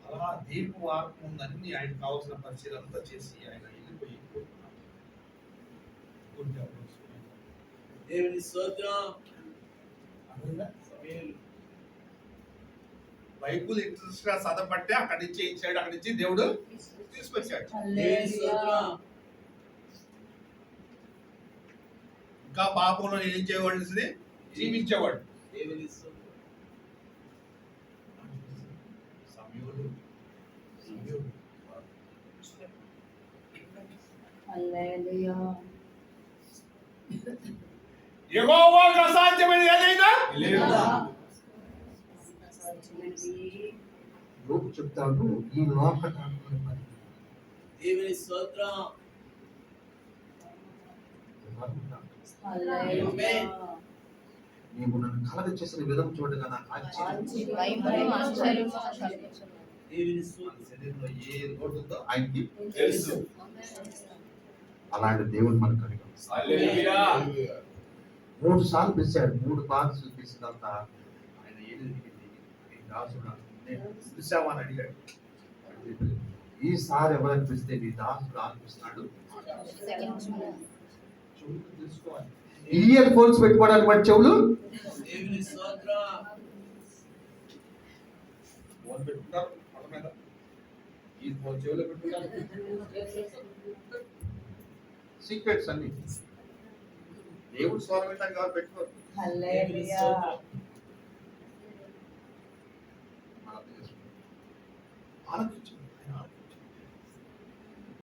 అలా దీపు వారం ముందన్ని ఆయన కావాల్సిన పరిచయం అంతా చేసి ఆయన వెళ్ళిపోయి దేవుని స్తోత్రం. బైబుల్ ఇంట్రెస్ట్ గా చదవబట్టే అక్కడి నుంచి ఇచ్చాడు, అక్కడి నుంచి దేవుడు తీసుకొచ్చాడు. ఇంకా పాపంలో ఏం చేయవలసింది జీవించేవాడు. యెహోవాకు అసాధ్యమైనది ఏదైనా లేదా. యోబు చెప్తాడు, ఈ లోక దేవుని స్తోత్రం. నీవు నన్ను కలగ చేసిన విధం చూడగా నాకు ఆశ్చర్యం. శరీరంలో ఏ లోటు ఉందో ఆయనకి తెలుసు. అలాంటి దేవుడు మనకు కలిగి హల్లెలూయా. 3 సార్లు పిలిచాడు. 3 బాక్స్ పిలిచినంత ఆయన దాసుడు పిలిచామని అడిగాడు. ఈసారి ఎవరైనా పిలిస్తే నీ దాసుడు ఆలపిస్తున్నాడు. తెలుసుకోవాలి. ఇయర్ ఫోన్స్ పెట్టుకోవడానికి మన చెవులు దేవుని స్తోత్రం. ఫోన్ పెట్టుకుంటారు మొత్తం మీద, ఈ ఫోన్ చెవులో పెట్టుకుంటారు. సీక్రెట్స్ అన్ని దేవుడు స్వరం వింటానికి ఎవరు పెట్టుకోరు. మనకు